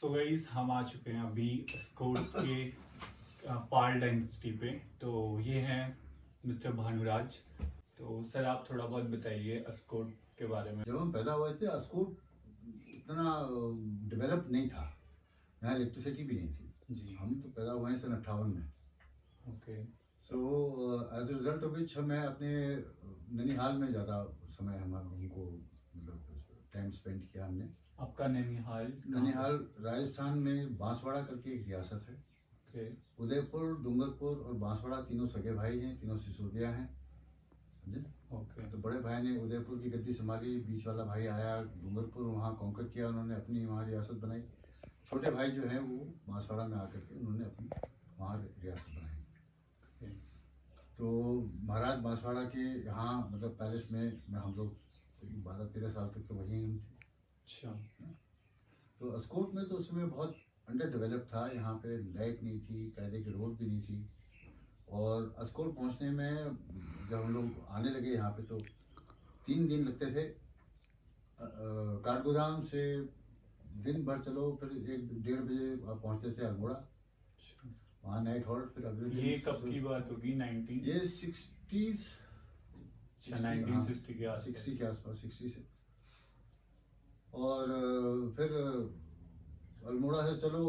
So guys हम आ चुके हैं अभी स्कोट के पाल डाइनेस्टी पे। तो ये हैं मिस्टर भानुराज। तो सर आप थोड़ा बहुत बताइए अस्कोट के बारे में। जब हम पैदा हुए थे अस्कोट इतना डेवलप नहीं था, यहाँ इलेक्ट्रिसिटी भी नहीं थी। जी। हम तो पैदा हुए हैं सन 58 में। Okay. So as a result of which हमें अपने ननिहाल में ज़्यादा समय हमारा उनको मतलब टाइम स्पेंड किया हमने। आपका ननिहाल ननिहाल राजस्थान में बांसवाड़ा करके एक रियासत है। ओके। उदयपुर, डूंगरपुर और बांसवाड़ा तीनों सगे भाई हैं, तीनों सिसोदिया हैं, समझे। ओके। तो बड़े भाई ने उदयपुर की गद्दी संभाली, बीच वाला भाई आया डूंगरपुर, वहाँ कॉन्कर किया उन्होंने, अपनी वहाँ रियासत बनाई। छोटे भाई जो हैं वो बांसवाड़ा में आकर के उन्होंने अपनी वहाँ रियासत बनाई। ओके। तो महाराज बांसवाड़ा के यहाँ मतलब पैलेस में हम लोग 12-13 साल तक तो वहीं हम थे। अच्छा। तो अस्कोट में तो उस समय बहुत अंडर डेवलप था, यहाँ पे लाइट नहीं थी, कायदे की रोड भी नहीं थी। और अस्कोट पहुँचने में जब हम लोग आने लगे यहाँ पे तो 3 दिन लगते थे। काठगोदाम से दिन भर चलो, फिर 1-1:30 बजे पहुँचते थे अल्मोड़ा, वहाँ नाइट हॉल्ट। फिर अगले दिन ये कब की बात होगी? 19 ये 60s, 1960 के आसपास। 60 के आसपास, 60 से। और फिर अल्मोड़ा से चलो,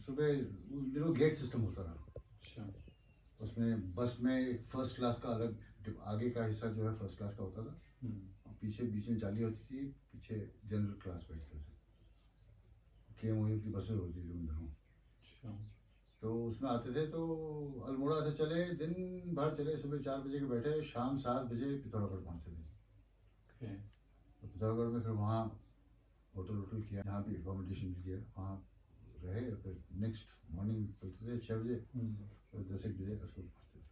सुबह उन दिनों गेट सिस्टम होता था। अच्छा। उसमें बस में एक फर्स्ट क्लास का अलग, आगे का हिस्सा जो है फर्स्ट क्लास का होता था, और पीछे बीच में जाली होती थी, पीछे जनरल क्लास बैठते थे। KMOU की बसें होती थी उन दिनों। अच्छा। तो उसमें आते थे। तो अल्मोड़ा से चले, दिन भर चले, सुबह 4 बजे के बैठे, शाम 7 बजे पिथौरागढ़ पहुँचते थे। ओके। तो पिथौरागढ़ में फिर वहाँ होटल किया, यहाँ भी एकोमोडेशन भी किया, वहाँ रहे। फिर नेक्स्ट मॉर्निंग चलते थे 6 बजे, और 10-1 बजे अस्कोट पहुँचते थे।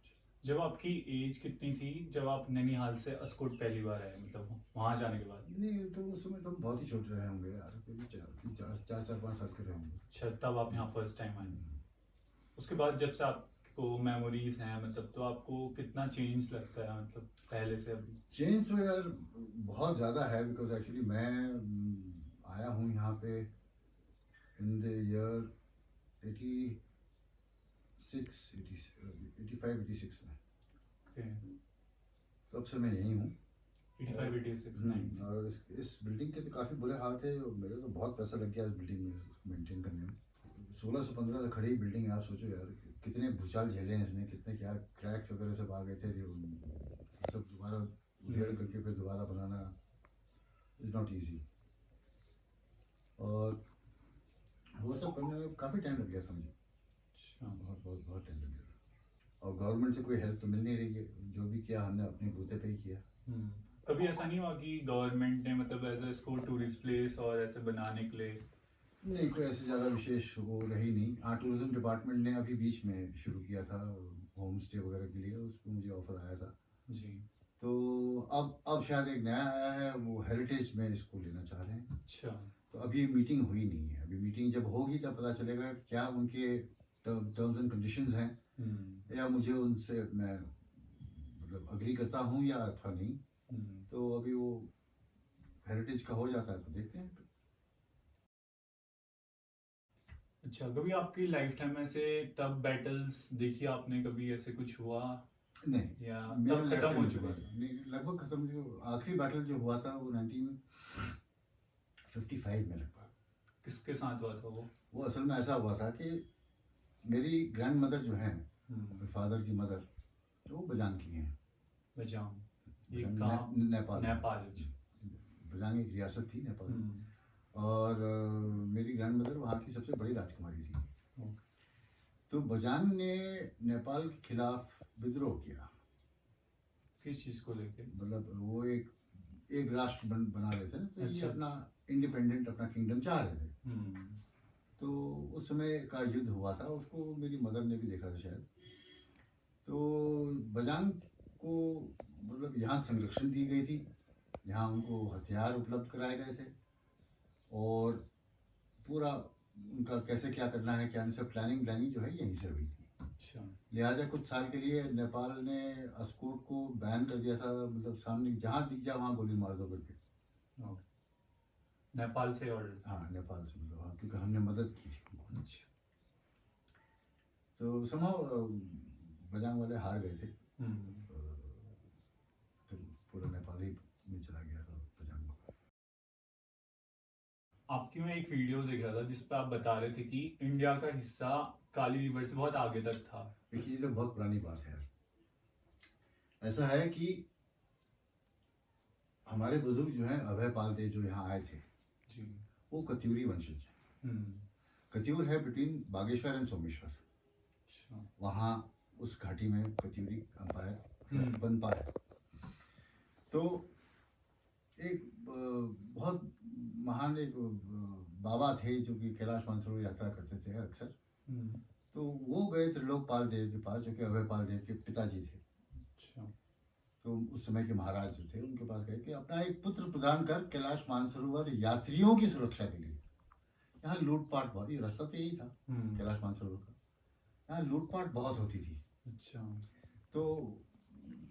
जब आपकी एज कितनी थी जब आप ननिहाल से अस्कोट पहली बार आए, मतलब वहाँ जाने के बाद? नहीं, तो उस समय तो हम बहुत ही छोटे रहे होंगे यार, कोई 4-5 साल के रहे होंगे। अच्छा, तब आप यहाँ फर्स्ट टाइम आए। उसके बाद जब से आपको मेमोरीज हैं, मतलब तो आपको कितना चेंज लगता है, मतलब पहले से अभी? चेंज तो यार बहुत ज़्यादा है, बिकॉज एक्चुअली मैं आया हूँ यहाँ पे इन द ईयर 85-86 में। ओके। तब से मैं यहीं हूँ। 85-86-90। और इस बिल्डिंग के तो काफ़ी बुरे हाल थे, और मेरे तो बहुत पैसा लग गया इस बिल्डिंग में मेंटेन करने में। 1615 से खड़ी बिल्डिंग है, आप सोचो यार कितने भूचाल झेले हैं इसने, कितने क्या क्रैक्स वगैरह सब आ गए थे, सब दोबारा उधेड़ करके फिर दोबारा बनाना इज़ नॉट ईजी। और वो सब करने में काफ़ी टाइम लग गया था मुझे। अच्छा। बहुत बहुत बहुत टाइम लग गया था। और गवर्नमेंट से कोई हेल्प तो मिल नहीं रही है, जो भी किया हमने अपने बूते पे ही किया। कभी ऐसा नहीं हुआ कि गवर्नमेंट ने मतलब एज ए इसको टूरिस्ट प्लेस और ऐसे बनाने के लिए? नहीं, कोई ऐसे ज़्यादा विशेष वो रही नहीं। हाँ, टूरिज्म डिपार्टमेंट ने अभी बीच में शुरू किया था होम स्टे वगैरह के लिए, उस पर मुझे ऑफर आया था जी। तो अब शायद एक नया आया है, वो हेरिटेज में इसको लेना चाह रहे हैं। अच्छा। तो अभी मीटिंग हुई नहीं है, अभी मीटिंग जब होगी तब पता चलेगा क्या उनके टर्म्स एंड कंडीशंस हैं, या मुझे उनसे मैं मतलब अग्री करता हूँ या अथवा नहीं। तो अभी वो हेरिटेज का हो जाता है तो देखते हैं। अच्छा, कभी आपकी लाइफ टाइम में से तब बैटल्स देखी आपने, कभी ऐसे कुछ हुआ? नहीं, या मेरा तब खत्म हो चुका? नहीं, लगभग खत्म। जो आखिरी बैटल जो हुआ था वो 1955 में लगभग। किसके साथ हुआ था वो? वो असल में ऐसा हुआ था कि मेरी ग्रैंड मदर जो हैं, फादर की मदर, तो वो बजांग की हैं। बजांग ये नेपाल। नेपाल। बजांग एक रियासत थी नेपाल में। और मेरी ग्रैंड मदर वहाँ की सबसे बड़ी राजकुमारी थी। तो बजांग ने नेपाल के खिलाफ विद्रोह किया। किस चीज़ को लेके? मतलब वो एक राष्ट्र बना रहे थे ना, तो ये अच्छा। अपना इंडिपेंडेंट अपना किंगडम चाह रहे थे। तो उस समय का युद्ध हुआ था, उसको मेरी मदर ने भी देखा था शायद। तो बजांग को मतलब यहाँ संरक्षण दी गई थी, यहाँ उनको हथियार उपलब्ध कराए गए थे, और पूरा उनका कैसे क्या करना है, क्या नहीं, सब प्लानिंग जो है यहीं से हुई थी। अच्छा। लिहाजा कुछ साल के लिए नेपाल ने अस्कोट को बैन कर दिया था, मतलब सामने जहाँ दिख जाए वहाँ गोली मार दो करके। नेपाल से और हाँ नेपाल से, मतलब हाँ, क्योंकि हमने मदद की थी उनको। अच्छा। तो समहाउ बजांग वाले हार गए थे, तो पूरा नेपाल ही में चला गया था बजांग। आपकी मैं एक वीडियो देख रहा था जिस पे आप बता रहे थे कि इंडिया का हिस्सा काली रिवर से बहुत आगे तक था। देखिए ये तो बहुत पुरानी बात है यार। ऐसा है कि हमारे बुजुर्ग जो हैं अभय पाल देव जो यहाँ आए थे जी। वो कत्यूरी वंशज है। हम्म। कत्यूर है बिटवीन बागेश्वर एंड सोमेश्वर। अच्छा। वहाँ उस घाटी में कत्यूरी अंपायर बन पाया। तो एक बहुत महान एक बाबा थे जो कि कैलाश मानसरोवर यात्रा करते थे अक्सर। तो वो गए त्रिलोकपाल देव के पास जो कि अभय पाल देव के पिताजी थे। अच्छा। तो उस समय के महाराज जो थे उनके पास गए कि अपना एक पुत्र प्रदान कर कैलाश मानसरोवर यात्रियों की सुरक्षा के लिए। यहाँ लूटपाट बहुत, ये रास्ता तो यही था कैलाश मानसरोवर का, यहाँ लूटपाट बहुत होती थी। अच्छा। तो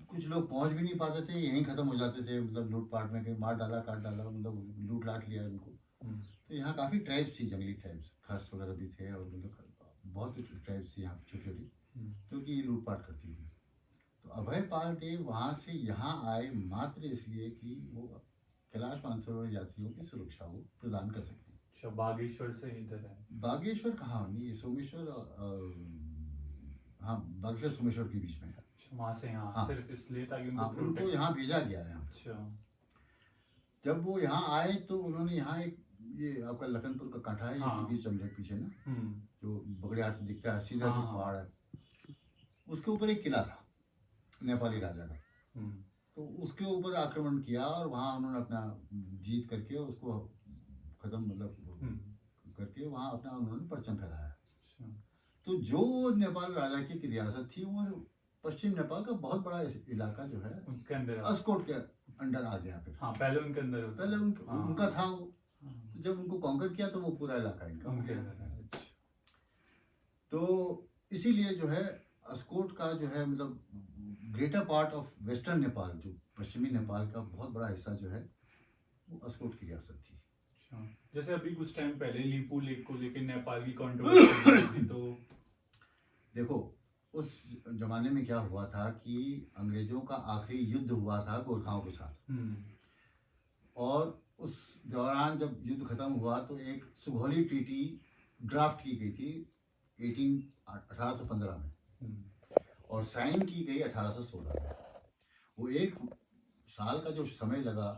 कुछ लोग पहुंच भी नहीं पाते थे, यहीं खत्म हो जाते थे, मतलब लूटपाट में कहीं मार डाला काट डाला, मतलब लूट लाट लिया उनको। तो यहाँ काफ़ी ट्राइब्स थी, जंगली ट्राइब्स, खस वगैरह भी थे, और मतलब बहुत ट्राइब्स थी यहाँ छोटी छोटी, क्योंकि ये लूटपाट करती थी। तो अभय पाल देव वहाँ से यहाँ आए मात्र इसलिए कि वो कैलाश मानसरोवर यात्रियों की सुरक्षा वो प्रदान कर सकें। अच्छा, बागेश्वर से इधर है। बागेश्वर कहाँ, नहीं सोमेश्वर, हाँ बागेश्वर सोमेश्वर के बीच में है। अच्छा, वहाँ से यहाँ हाँ। सिर्फ इसलिए ताकि उनको यहाँ भेजा गया है। अच्छा। जब वो यहाँ आए तो उन्होंने यहाँ एक, ये आपका लखनपुर का कांठा है, इसके बीच चमड़े पीछे ना, जो बगड़ियाट से दिखता है सीधा जो पहाड़ है, उसके ऊपर एक किला था नेपाली राजा का। तो उसके ऊपर आक्रमण किया और वहाँ उन्होंने अपना जीत करके उसको खत्म, मतलब करके वहाँ अपना उन्होंने परचम फहराया। तो जो नेपाल राजा की रियासत थी वो पश्चिम नेपाल का बहुत बड़ा इलाका जो है उसके अंदर, अस्कोट के अंडर आ गया फिर। हाँ, पहले उनके अंदर, पहले उनका था वो। तो जब उनको कॉन्कर किया तो वो पूरा इलाका इनका हो गया। तो इसीलिए जो है अस्कोट का जो है, मतलब greater part of western Nepal, जो पश्चिमी नेपाल का बहुत बड़ा हिस्सा जो है वो अस्कोट की रियासत थी। अच्छा। जैसे अभी कुछ टाइम पहले लीपू लेक को लेकर नेपाल की कंट्रोवर्सी तो देखो उस जमाने में क्या हुआ था कि अंग्रेजों का आखिरी युद्ध हुआ था गोरखाओं के साथ, और उस दौरान जब युद्ध खत्म हुआ तो एक सुगौली ट्रीटी ड्राफ्ट की गई थी 1815 में, और साइन की गई 1816 में। वो एक साल का जो समय लगा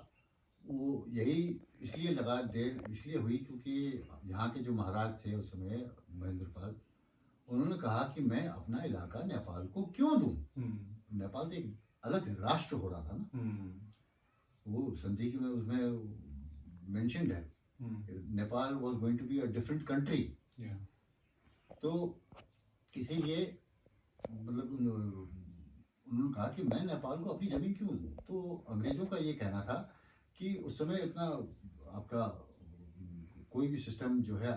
वो यही इसलिए लगा, देर इसलिए हुई क्योंकि यहाँ के जो महाराज थे उस समय महेंद्रपाल, उन्होंने कहा कि मैं अपना इलाका नेपाल को क्यों दूं। नेपाल तो एक अलग राष्ट्र हो रहा था ना, वो संधि की में उसमें मेंशन्ड है, Nepal was going to be a different country. तो इसीलिए मतलब उन्होंने कहा कि मैं नेपाल को अपनी जमीन क्यों दूं। तो अंग्रेजों का ये कहना था कि उस समय इतना आपका कोई भी सिस्टम जो है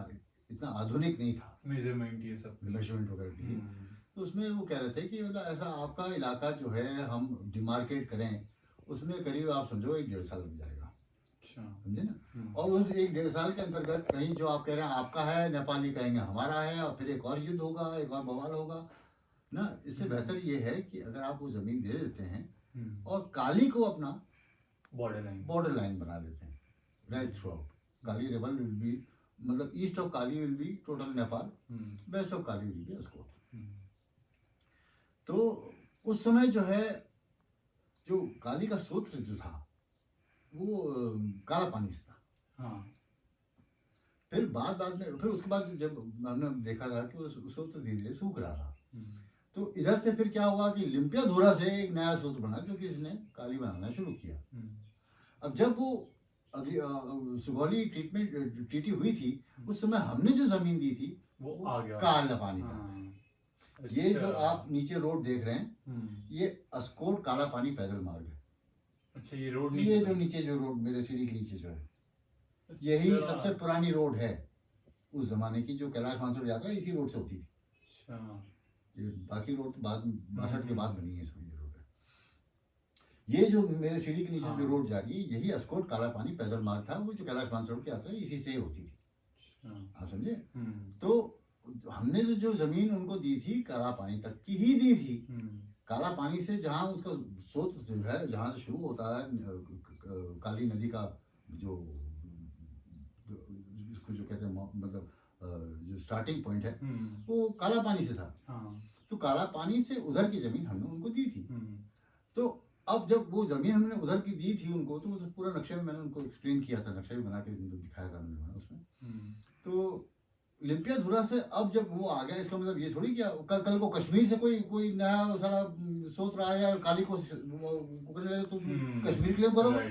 इतना आधुनिक नहीं था, मेजरमेंट ये सब, मेजरमेंट वगैरह के लिए। तो उसमें वो कह रहे थे कि मतलब ऐसा आपका इलाका जो है हम डिमार्केट करें, उसमें करीब आप समझो 1-1.5 साल लग जाएगा, समझे ना। और उस 1-1.5 साल के अंतर्गत कहीं जो आप कह रहे हैं आपका है, नेपाली कहेंगे हमारा है, और फिर एक और युद्ध होगा, एक और बवाल होगा ना। इससे बेहतर ये है कि अगर आप वो जमीन दे देते हैं और काली को अपना बॉर्डर लाइन बना लेते हैं right throughout. Kali river will be, मतलब east of Kali will be total Nepal, west of Kali will be Askot. तो उस समय जो है जो काली का सूत्र जो था वो काला पानी से था। फिर बाद में फिर उसके बाद जब हमने देखा था कि वो सूत्र धीरे धीरे सूख रहा था, तो इधर से फिर क्या हुआ कि लिम्पियाधुरा से एक नया सूत्र बना जो कि इसने काली बनाना शुरू किया। अब जब वो सुगौली ट्रीटी हुई थी उस समय हमने जो जमीन दी थी वो आ गया काला पानी था। ये जो आप नीचे रोड देख रहे हैं ये अस्कोट काला पानी पैदल मार्ग है। अच्छा, ये रोड, ये जो नीचे जो रोड मेरे सीढ़ी के नीचे जो है यही सबसे पुरानी रोड है उस जमाने की, जो कैलाश मानसरोवर यात्रा इसी रोड से होती थी। ये बाकी रोड बाद 62 के बाद बनी है, इसमें ये रोड है। ये जो मेरे सीढ़ी के नीचे हाँ। जो रोड जा रही है, यही अस्कोट काला पानी पैदल मार्ग था, वो जो कैलाश मानसरोवर की यात्रा इसी से होती थी। अच्छा। आप समझे? हम्म। तो हमने जो जमीन उनको दी थी काला पानी तक की ही दी थी। काला पानी से जहाँ उसका स्रोत जो है, जहाँ से शुरू होता है काली नदी का जो इसको जो कहते हैं मतलब जो स्टार्टिंग पॉइंट है, वो काला पानी से था। हाँ। तो काला पानी से उधर की जमीन हमने उनको दी थी। तो अब जब वो जमीन हमने उधर की दी थी उनको, तो पूरा नक्शे में मैंने उनको एक्सप्लेन किया था, नक्शा भी बना के उनको दिखाया था मैंने उसमें। तो लिम्पियाधुरा से अब जब वो आ गया, इसका मतलब ये थोड़ी कि कल को कश्मीर से कोई नया सारा सोच रहा है या काली को पकड़ने लगे तो कश्मीर के लिए करोगे,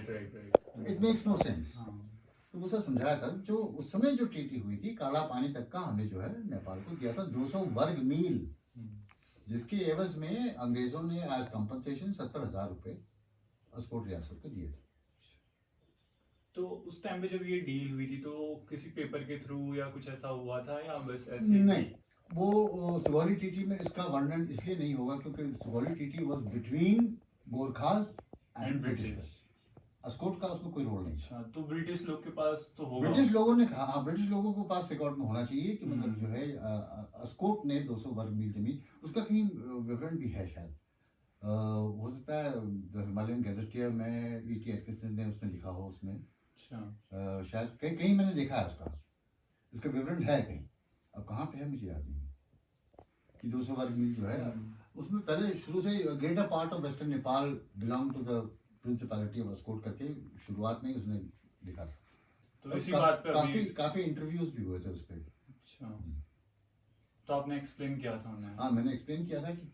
इट मेक्स नो सेंस। तो वो सब समझाया था। जो उस समय जो ट्रीटी हुई थी, काला पानी तक का हमने जो है नेपाल को दिया था 200 वर्ग मील, जिसके एवज में अंग्रेजों ने एज कंपनसेशन 70,000 रुपए अस्कोट रियासत को दिए थे। तो उस टाइम पे जब ये डील हुई थी तो किसी पेपर के थ्रू या कुछ ऐसा हुआ था या बस ऐसे? नहीं, वो सुगौली ट्रीटी में इसका वर्णन इसलिए नहीं होगा क्योंकि Sugauli treaty was between Gorkhas and British. Askot का उसमें कोई रोल नहीं। अच्छा, तो ब्रिटिश लोग के पास तो होगा। ब्रिटिश लोगों ने कहा, हाँ, ब्रिटिश लोगों के पास रिकॉर्ड में होना चाहिए कि मतलब जो है अस्कोट ने 200 वर्ग मील जमीन, उसका कहीं विवरण भी है शायद। हो सकता है हिमालयन गैजेटियर में E.T. एटकिंसन ने उसमें लिखा हो उसमें। अच्छा। शायद कहीं कहीं मैंने देखा है उसका विवरण है कहीं। अब कहाँ पे है मुझे याद नहीं कि 200 वर्ग मील जो है उसमें पहले शुरू से greater part of western Nepal belong to the principality of Askot करके शुरुआत में ही उसने लिखा था। तो इसी बात पे काफी इंटरव्यूज भी हुए थे उस पर। अच्छा, तो आपने एक्सप्लेन किया था उन्हें? हाँ, मैंने एक्सप्लेन किया था कि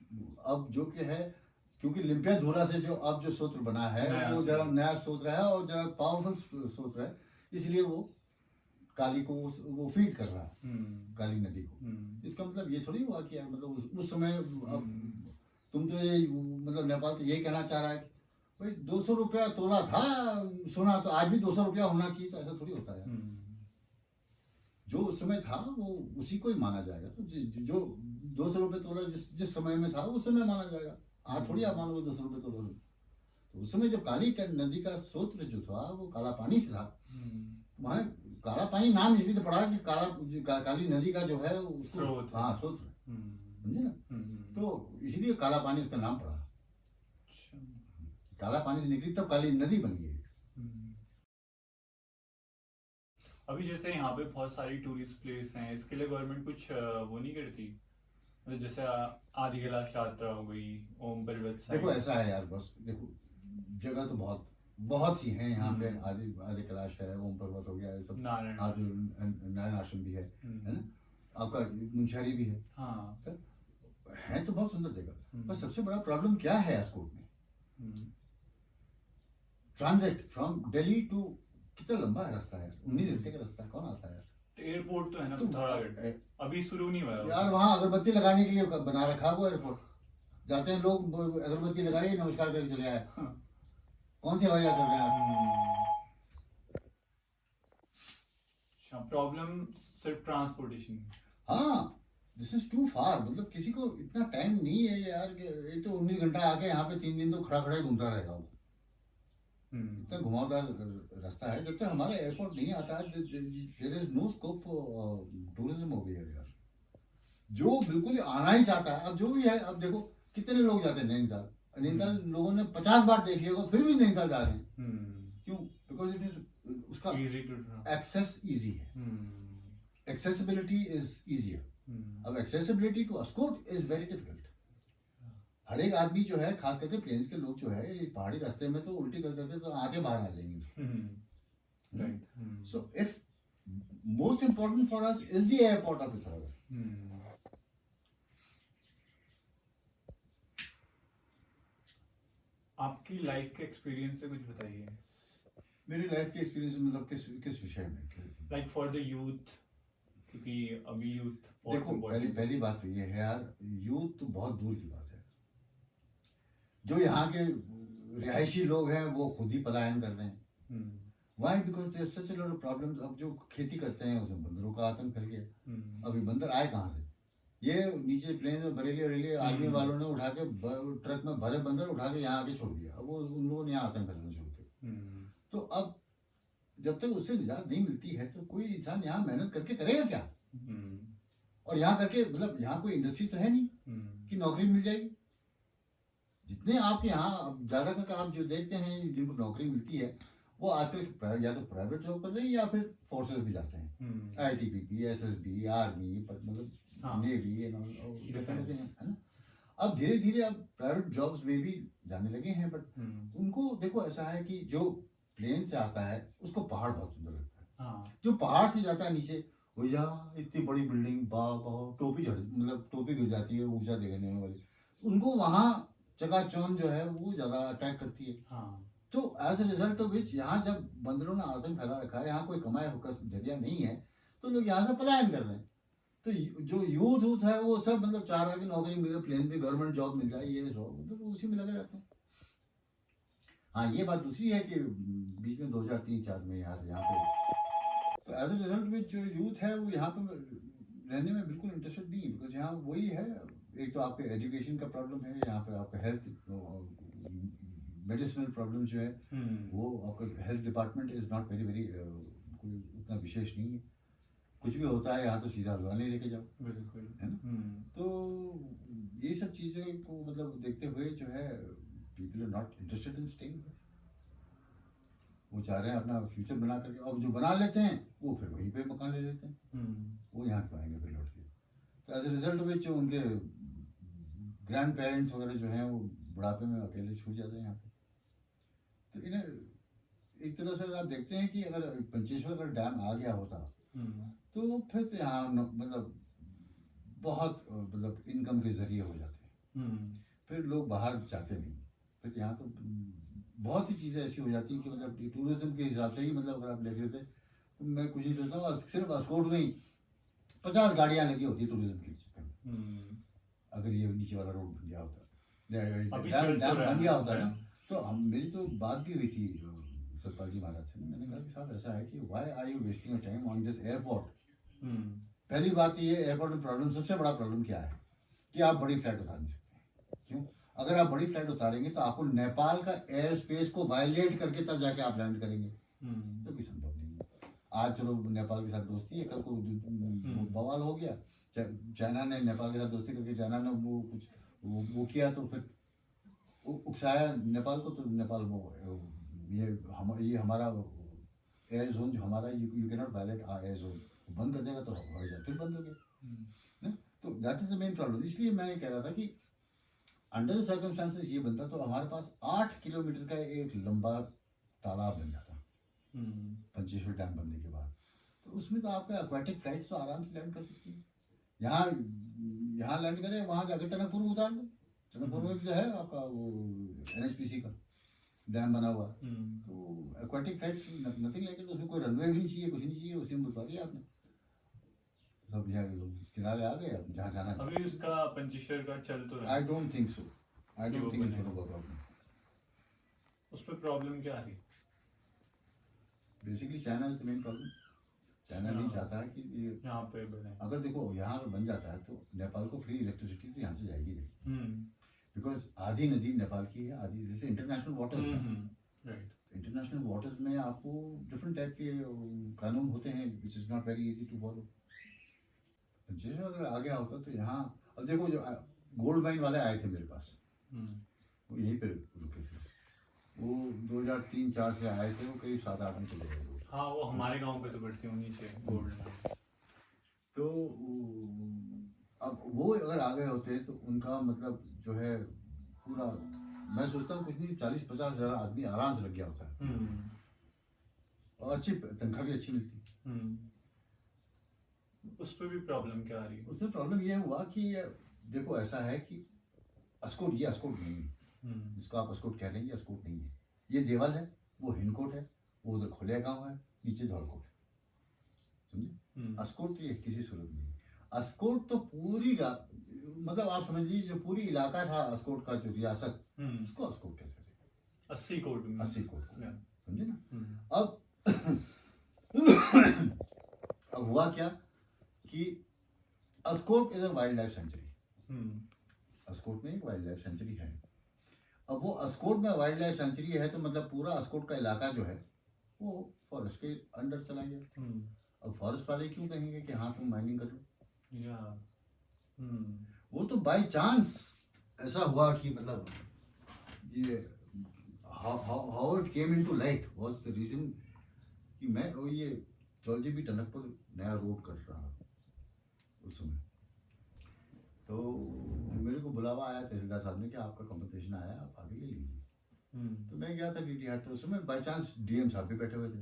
अब जो कि है, क्योंकि लिम्पियाधुरा से जो अब जो सूत्र बना है वो जरा नया सूत्र है और जरा पावरफुल सूत्र है, इसलिए वो काली को वो फीड कर रहा है, काली नदी को। इसका मतलब ये थोड़ी हुआ कि यार मतलब उस समय अब तुम तो ये मतलब नेपाल तो ये कहना चाह रहा है कि भाई 200 रुपया तोला था सोना, तो आज भी 200 रुपया होना चाहिए, तो ऐसा थोड़ी होता है। जो उस समय था वो उसी को ही माना जाएगा। तो जो 200 रुपये तोला जिस समय में था उस समय माना जाएगा। आज थोड़ी आप मानोगे 200 रुपये तोला। तो उस समय जब काली नदी का स्रोत जो था वो काला पानी से था। वहाँ काला पानी नाम इसलिए तो पड़ा कि काली नदी का जो है स्रोत, हाँ स्रोत, समझे ना। तो इसीलिए काला पानी उसका नाम पड़ा। काला पानी से निकली तब काली नदी बन गई। अभी जैसे यहाँ पे बहुत सारी टूरिस्ट प्लेस हैं, इसके लिए गवर्नमेंट कुछ वो नहीं करती? मतलब जैसे आदि कैलाश यात्रा हो गई, ओम पर्वत साइड। देखो ऐसा है यार, बस देखो जगह तो बहुत सी हैं यहाँ पे। आदि कैलाश है, ओम पर्वत हो गया, ये सब नारायण आश्रम भी है ना, आपका मुंशियारी भी है। हाँ, है तो बहुत सुंदर जगह। पर सबसे बड़ा प्रॉब्लम क्या है अस्कोट में? ट्रांजिट फ्रॉम दिल्ली टू, कितना लंबा है रास्ता है, 19 घंटे का रास्ता है, कौन आता है? एयरपोर्ट तो है ना पिथौरागढ़, अभी शुरू नहीं हुआ यार। वहाँ अगरबत्ती लगाने के लिए बना रखा है वो एयरपोर्ट। जाते हैं लोग, अगरबत्ती लगाइए, नमस्कार करके चले आए। कौन सी हवाई जहाज चल रहे हैं? प्रॉब्लम सिर्फ ट्रांसपोर्टेशन। हाँ, दिस इज टू फार। मतलब किसी को इतना टाइम नहीं है यार कि ये तो 19 घंटा आके यहाँ पे 3 दिन तो खड़ा घूमता रहेगा वो। इतना घुमावदार रास्ता है। जब तक हमारा एयरपोर्ट नहीं आता है, there is no scope for tourism over here यार। जो बिल्कुल आना ही चाहता है, अब जो भी है, अब देखो कितने लोग जाते हैं नैनीताल। नैनीताल लोगों ने 50 बार देख लिया, फिर भी नैनीताल जा रहे हैं। क्यों? बिकॉज इट इज उसका एक्सेस इजी है, एक्सेसिबिलिटी इज इजियर। अब accessibility to Askot is very difficult. हर एक आदमी जो है, खास करके प्लेन्स के लोग जो है, पहाड़ी रास्ते में तो उल्टी कर करके तो आके बाहर आ जाएंगे। So if most important for us is the airport of Pithoragarh. आपकी लाइफ के एक्सपीरियंस से कुछ बताइए। मेरी लाइफ के एक्सपीरियंस मतलब किस विषय में? लाइक फॉर द यूथ, क्योंकि अभी यूथ देखो, पहली बात तो ये है यार, यूथ तो बहुत दूर की बात है। जो यहाँ के रिहायशी लोग हैं वो खुद ही पलायन कर रहे हैं। Why? Because there such a lot of problems. अब जो खेती करते हैं उसमें बंदरों का आतंक फैल गया। अभी बंदर आए कहाँ से? ये नीचे प्लेन में बरेली वरेली आर्मी वालों ने उठा के ट्रक में भरे बंदर उठा के यहाँ आके छोड़ दिया। अब वो उन लोगों ने यहाँ आतंक फैलाना शुरू किया। तो अब जब तक उससे निजात नहीं मिलती है तो कोई इंसान यहाँ मेहनत करके करेगा क्या? और यहाँ करके मतलब यहाँ कोई इंडस्ट्री तो है नहीं कि नौकरी मिल जाएगी। जितने आपके यहाँ ज्यादा करके आप जो देखते हैं जिनको नौकरी मिलती है वो आजकल या तो प्राइवेट जॉब कर रहे हैं या फिर फोर्सेस भी जाते हैं, आईटीबीपी, एसएसबी, आर्मी, मतलब नेवी, है ना। अब धीरे धीरे अब प्राइवेट जॉब्स में भी जाने लगे हैं, बट उनको देखो ऐसा है कि जो प्लेन से आता है उसको पहाड़ बहुत सुंदर लगता है। जो पहाड़ से जाता है नीचे, वो यहाँ इतनी बड़ी बिल्डिंग, टोपी मतलब टोपी गिर जाती है ऊंचा देखने वाली, उनको वहाँ चकाचौंध जो है वो ज्यादा अट्रैक्ट करती है। तो as a result of which यहाँ जब बंदरों ने आतंक फैला रखा है, यहाँ कोई कमाए का जरिया नहीं है, तो लोग यहाँ से पलायन कर रहे हैं। तो जो यूथ है वो सब मतलब चाह रहा है कि नौकरी मिले, प्लेन पे गवर्नमेंट जॉब मिल जाए, ये जॉब, तो उसी में लगे रहते हैं। हाँ, ये बात दूसरी है कि बीच में 2003-04 में यहाँ पे तो एज ए रिजल्ट में जो यूथ है वो यहाँ पे रहने में बिल्कुल इंटरेस्टेड नहीं है, बिकॉज यहाँ वही है, एक तो आपके एजुकेशन का प्रॉब्लम है, यहाँ पे आपका हेल्थ मेडिसिनल प्रॉब्लम जो है वो आपका health department is not very कोई उतना विशेष नहीं है। कुछ भी होता है यहाँ तो सीधा हल्द्वानी लेके जाओ, बिल्कुल, है ना। तो ये सब चीज़ें को मतलब देखते हुए जो है people are not interested in staying. वो चाह रहे हैं अपना फ्यूचर बना करके, और जो बना लेते हैं वो फिर वहीं पे मकान ले लेते हैं, वो यहाँ क्यों आएंगे फिर लौट के। तो एज ए रिजल्ट में जो उनके ग्रैंड पेरेंट्स वगैरह जो हैं वो बुढ़ापे में अकेले छूट जाते हैं यहाँ पे। तो इन्हें एक तरह से आप देखते हैं कि अगर पंचेश्वर का डैम आ गया होता तो फिर तो यहाँ मतलब बहुत मतलब इनकम के जरिए हो जाते, फिर लोग बाहर जाते नहीं, फिर यहाँ तो बहुत सी चीज़ें ऐसी हो जाती हैं कि मतलब टूरिज्म के हिसाब से ही, मतलब अगर आप देख लेते तो मैं कुछ नहीं सोचता हूँ, सिर्फ अस्कोट में ही 50 गाड़ियाँ लगी होती है टूरिज्म के लिए। अगर ये नीचे वाला रोड बन गया होता, डैम बन गया होता ना, तो मेरी तो बात भी हुई थी सतपाल जी महाराज से, मैंने कहा कि साहब ऐसा है कि why are you wasting your time on this airport. पहली बात ये एयरपोर्ट में प्रॉब्लम, सबसे बड़ा प्रॉब्लम क्या है कि आप बड़ी फ्लाइट उतार नहीं सकते। क्यों? अगर आप बड़ी फ्लाइट उतारेंगे तो आपको नेपाल का एयर स्पेस को वायलेट करके तब जाके आप लैंड करेंगे, तो भी संभव नहीं है। आज चलो नेपाल के साथ दोस्ती है, कल को बवाल हो गया, चाइना ने नेपाल के साथ दोस्ती करके चाइना ने वो कुछ वो किया तो फिर उकसाया नेपाल को, तो नेपाल वो ये हमारा एयर जोन जो हमारा, you can not violate our air zone, बंद कर देगा तो हवाई जहाज फिर बंद हो गया। तो that is the main problem. इसलिए मैं कह रहा था कि अंडर द सर्कमस्टांसेस ये बनता तो हमारे पास 8 किलोमीटर का एक लंबा तालाब बन जाता पंचेश्वर डैम बनने के बाद। तो उसमें तो आपका एक्वाटिक फ्लाइट्स तो आराम से लैंड कर सकती है। यहाँ लैंड करें, वहाँ जाकर टनकपुर में उतार दो। टनकपुर में जो है आपका वो NHPC का डैम बना हुआ, तो aquatic flights nothing like it, उसमें कोई रनवे भी नहीं चाहिए, कुछ नहीं चाहिए, उसी में उतारिए आपने, सब यहाँ किनारे आ गए, अब जहाँ जाना है। अभी उसका पंचेश्वर का चल तो रहा है। I don't think so, I don't think it's gonna work out. उस पर प्रॉब्लम क्या है? Basically China is the main problem. China नहीं चाहता है कि ये यहाँ पे बने। अगर देखो यहाँ पर बन जाता है तो नेपाल को फ्री इलेक्ट्रिसिटी तो यहाँ से जाएगी नहीं, बिकॉज आधी नदी नेपाल की है, आधी जैसे इंटरनेशनल वाटर्स है, राइट। इंटरनेशनल वाटर्स में आपको डिफरेंट टाइप के कानून होते हैं which is not very easy to follow. Pancheshwar अगर आ गया होता तो यहाँ, अब देखो जो गोल्ड माइन वाले आए थे मेरे पास, वो यहीं पे रुके थे, वो 2003-04 से आए थे, वो करीब 7-8 में चले गए। हाँ, वो हमारे गांव पे तो बढ़ती होनी चाहिए गोल्ड। तो अब वो अगर आ गए होते तो उनका मतलब जो है पूरा, मैं सोचता हूँ कुछ नहीं 40-50 हज़ार आदमी आराम से लग गया होता है, और अच्छी तनख्वाह भी अच्छी मिलती। उस पर भी प्रॉब्लम क्या आ रही है? उसमें प्रॉब्लम ये हुआ कि देखो ऐसा है कि अस्कोट, ये अस्कोट नहीं है, जिसको आप अस्कोट कह रहे हैं, ये अस्कोट नहीं है, ये देवल है, वो हिनकोट है, वो उधर खोलिया गाँव है, नीचे धौलकोट है, समझे। अस्कोट ये किसी सूरत में, अस्कोट तो पूरी मतलब आप समझ लीजिए जो पूरी इलाका था अस्कोट का, जो रियासत, उसको अस्कोट कहते थे। 80 कोट, समझे ना। अब हुआ क्या कि Askot is a wild life sanctuary. Hmm Askot में एक वाइल्ड लाइफ सेंचुरी है। अब वो अस्कोट में वाइल्ड लाइफ सेंचुरी है तो मतलब पूरा अस्कोट का इलाका जो है वो फॉरेस्ट के अंडर चला गया। अब फॉरेस्ट वाले क्यों कहेंगे कि हाँ तुम माइनिंग कर लो। या वो तो बाय चांस ऐसा हुआ कि मतलब ये how it came into light was the reason कि मैं वो ये जॉर्जी टनकपुर नया रोड कट रहा उस समय। तो मेरे को बुलावा आया तहसीलदार साहब ने कि आपका कंपनसेशन आया, आप आगे ले लीजिए। तो मैं गया था डीटी हाट, तो उस समय बाई चांस डीएम साहब भी बैठे हुए थे।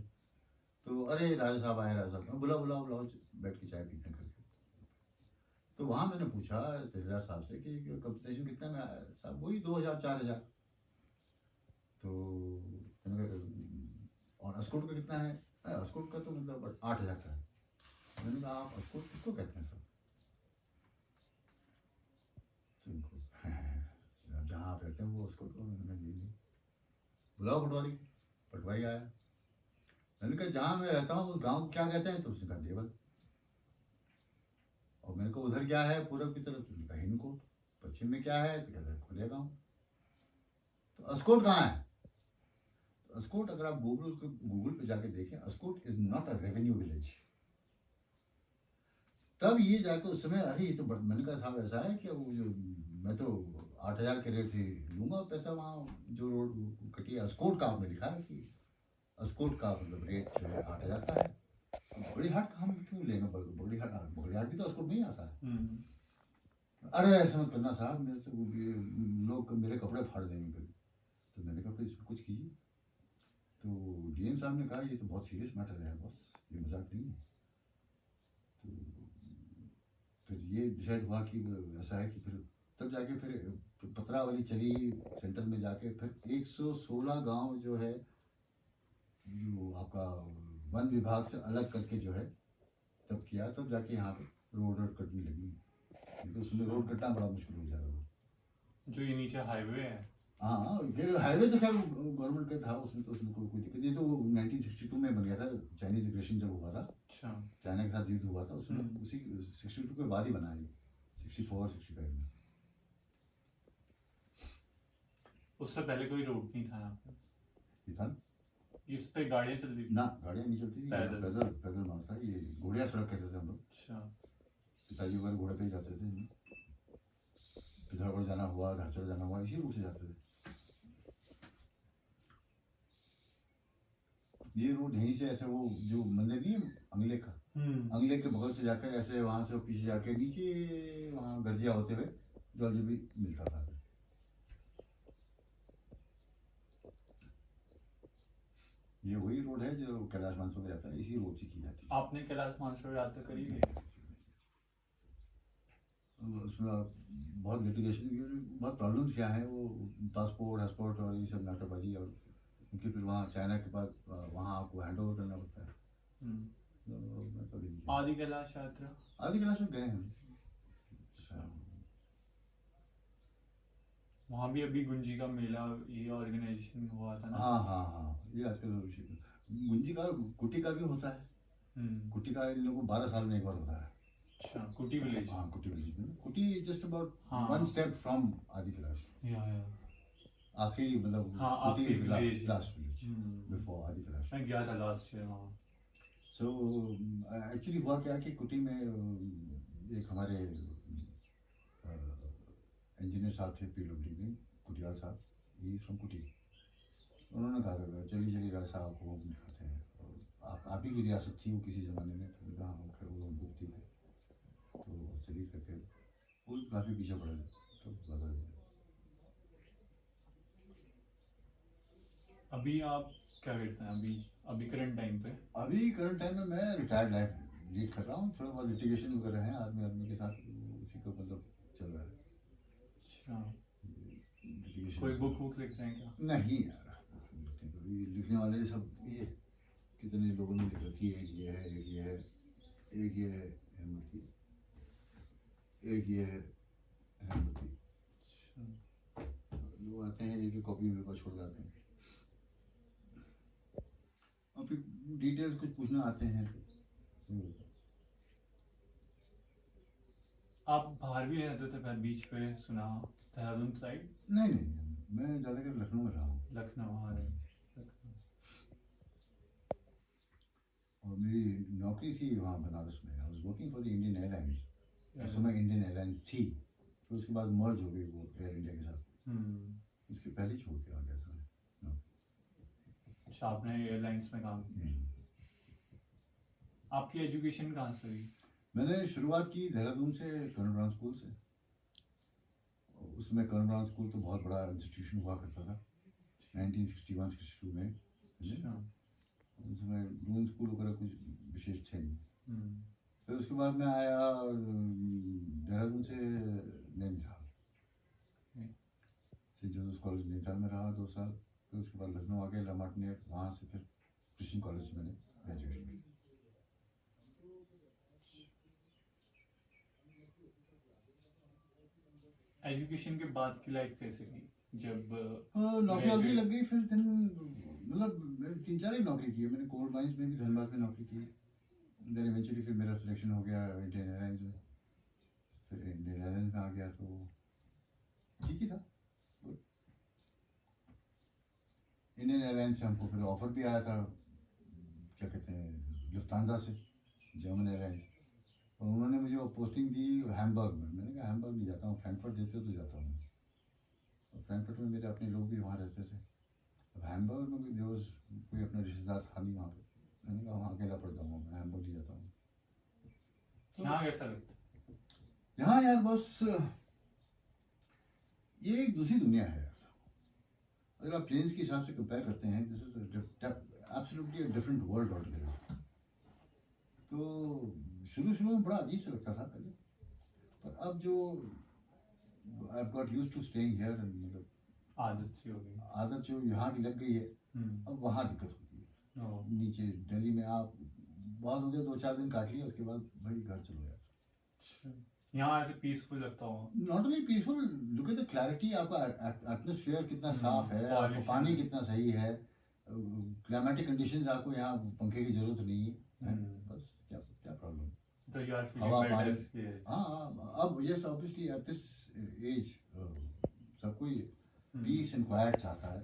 तो अरे राजा साहब आए, राजा साहब बुलाओ बैठ के चाय पीते हैं करके। तो वहाँ मैंने पूछा तहसीलदार साहब से कि कंपनसेशन कितना में आया साहब? वही 2000-4000। तो मैंने कहा और अस्कोट का कितना है? अस्कोट का तो मतलब 8000 का है। मैंने कहा आप अस्कोट किसको कहते हैं सर? जहाँ आप रहते हैं वो उसको बुलाओ पटवारी। पटवारी आया। मैंने कहा जहाँ मैं रहता हूँ उस गांव को क्या कहते हैं? तो उसने कहा देवल। और मैंने कहा उधर क्या है पूरब की तरफ? तो कहा हिंदकोट। पश्चिम में क्या है? तो कहता है खुले गाँव। तो अस्कोट कहाँ है? तो अस्कोट अगर आप गूगल पे जाके देखें, Askot is not a revenue village. तब ये जाकर उस समय अरे ये तो मैंने कहा साहब ऐसा है कि वो जो मैं तो 8000 के रेट से लूंगा पैसा, वहाँ जो रोड कटी है अस्कोट का आपने लिखा है कि अस्कोट का मतलब रेट जो है 8000 का है। बगड़ीहाट का हम क्यों लेंगे? बगड़ीहाट भी तो अस्कोट में ही आता है। अरे ऐसा मत करना साहब, मेरे से लोग मेरे कपड़े फाड़ देंगे। तो मैंने कहा इसमें कुछ कीजिए। तो डीएम साहब ने कहा ये तो बहुत सीरियस मैटर है बॉस, ये मजाक नहीं है। तो फिर ये डिसाइड हुआ कि ऐसा है कि फिर तब जाके फिर पत्रावली चली सेंटर में जाके, फिर 116 गांव जो है जो आपका वन विभाग से अलग करके जो है तब किया, तब जाके यहाँ पे रोड कटनी लगी। तो उसमें रोड कटना बड़ा मुश्किल हो जा रहा है। जो ये नीचे हाईवे है। हाँ फिर हाईवे तो खैर गवर्नमेंट का था, उसमें तो उसमें कोई दिक्कत नहीं। तो 1962 में बन गया था, चाइनीज एग्रेशन जब हुआ था। अच्छा। चाइना के साथ युद्ध हुआ था उसमें, उसी 62 के बाद ही बना है, 64-65 में। उससे पहले कोई रोड नहीं था यहाँ पे? ये था इस पे गाड़ियाँ चलती थी? ना, गाड़ियाँ नहीं चलती थी, पैदल मार्ग था ये। घोड़िया सड़क कहते थे हम लोग। अच्छा। पिताजी वगैरह घोड़े पे ही जाते थे। पिथौरागढ़ जाना हुआ, धारचूला जाना हुआ, इसी रूट से जाते थे। ये रोड यहीं से ऐसे वो जो मंदिर नहीं है अंगले का, अंगले के बगल से जाकर ऐसे वहां से पीछे जाके नीचे वहां गर्जिया होते हुए जॉर्जी भी मिलता था। ये वही रोड है जो कैलाश मानसरोवर जाता है, इसी रोड से की जाती है। आपने कैलाश मानसरोवर यात्रा करी है? उसमें बहुत लिटिगेशन, बहुत प्रॉब्लम्स क्या है, वो पासपोर्ट और ये सब नाटकबाजी, और क्योंकि फिर वहाँ चाइना के पास वहाँ आपको हैंड ओवर करना पड़ता है। आदि कैलाश यात्रा? आदि कैलाश में गए हैं। वहाँ भी अभी गुंजी का मेला ये ऑर्गेनाइजेशन हुआ था ना? हाँ ये आजकल गुंजी का कुटी का भी होता है। कुटी का इन लोगों को 12 साल में एक बार होता है। अच्छा, कुटी विलेज? हाँ कुटी विलेज में। कुटी जस्ट अबाउट 1 स्टेप फ्रॉम आदि कैलाश। आखिरी मतलब कुटी इज लास्ट विलेज बिफोर आदि कैलाश। मैं गया था लास्ट ईयर वहाँ। सो एक्चुअली हुआ क्या कि कुटी में एक हमारे इंजीनियर साहब थे पीडब्ल्यूडी में, कुटियाल साहब, ही फ्रॉम कुटी। उन्होंने कहा था चलिए राज साहब को दिखाते हैं, और आप ही की रियासत थी वो किसी ज़माने में। तो कहा हम खैर वो बुक थी, तो चलिए करके वो काफ़ी पीछे पड़ गए। तो लगा अभी आप क्या करते हैं अभी करंट टाइम पे? अभी करंट टाइम में मैं रिटायर्ड लाइफ लीड कर रहा हूँ। थोड़ा बहुत लिटिगेशन वगैरह है आदमी के साथ, उसी को मतलब चल रहा है। अच्छा, कोई बुक लिख रहे हैं क्या? नहीं यार, लिखने वाले सब ये कितने लोगों ने लिख रखी है। एक ये है, एक ये है, एक ये है अहमद की, एक ये है अहमद की। लोग आते हैं एक कॉपी मेरे पास छोड़ जाते हैं, और फिर डिटेल्स कुछ पूछना आते हैं तो आप बाहर भी रहते थे मैं बीच पे सुना, देहरादून साइड? नहीं नहीं नहीं, मैं ज़्यादातर लखनऊ में रहा हूँ। लखनऊ, हाँ लखनऊ। और मेरी नौकरी थी वहाँ बनारस में। I was working for the Indian airlines. उस समय इंडियन एयरलाइंस थी, फिर उसके बाद मर्ज हो गई वो एयर इंडिया के साथ। उसके पहले छोड़ के आ गया था मैं। अच्छा, आपने एयरलाइंस में काम किया। आपकी एजुकेशन कहाँ से हुई? मैंने शुरुआत की देहरादून से, कर्नल ब्राउन स्कूल से। उसमें कर्नल ब्राउन स्कूल तो बहुत बड़ा इंस्टीट्यूशन हुआ करता था 1961-62 में। अच्छा। उसमें ब्राउन स्कूल वगैरह कुछ विशेष थे नहीं। फिर उसके बाद मैं आया देहरादून से Nainital, Saint Joseph college Nainital में रहा 2 साल। फिर उसके बाद लखनऊ आ गया, लामार्ट ने, वहाँ से फिर क्रिश्चियन कॉलेज से मैंने ग्रेजुएशन की। एजुकेशन के बाद की लाइफ कैसे गई? जब नौकरी वोकरी लग गई, फिर दिन मतलब 3-4 ही नौकरी की है मैंने। कोल माइंस में भी धनबाद में नौकरी की। देन इवेंचुअली फिर मेरा सिलेक्शन हो गया इंडियन एयरलाइंस में। फिर इंडियन एयरलाइंस में आ गया तो ठीक ही था। इंडियन एयरलाइंस से हमको फिर ऑफर भी आया था, क्या कहते हैं, लुफ्तांजा से, जर्मन एयरलाइंस। और उन्होंने मुझे वो पोस्टिंग दी हैम्बर्ग में। मैंने कहा हैम्बर्ग नहीं जाता हूँ, फ्रैंकफर्ट देते तो जाता हूँ। और फ्रैंकफर्ट में मेरे अपने लोग भी वहाँ रहते थे। अब हैम्बर्ग में भी देवस कोई अपना रिश्तेदार था नहीं वहाँ पे। मैंने कहा वहाँ अकेला पड़ जाऊँगा, मैं हैम्बर्ग नहीं जाता हूँ। तो यहाँ कैसा लगता? यहाँ यार बस ये एक दूसरी दुनिया है यार। अगर आप प्लेन्स के हिसाब से कंपेयर करते हैं, this is absolutely different world altogether. तो शुरू में बड़ा अजीब सा लगता था पहले, पर अब जो I got used to staying here, मतलब आदत सी हो गई। आदत जो यहाँ की लग गई है, अब वहाँ दिक्कत होती है। नीचे दिल्ली में आप बहुत हो गया 2-4 दिन काट लिया, उसके बाद भाई घर चलो यार। यहाँ ऐसे पीसफुल लगता हो? Not only peaceful, look at the clarity. आपका एटमॉस्फेयर कितना साफ है, आपका पानी कितना सही है, क्लाइमेटिक कंडीशंस, आपको यहाँ पंखे की जरूरत नहीं है। बस क्या प्रॉब्लम? तो यू आर हवा फीलिंग पानी। बेटर? हाँ, अब yes obviously at this age सब कोई पीस एंड क्वाइट चाहता है।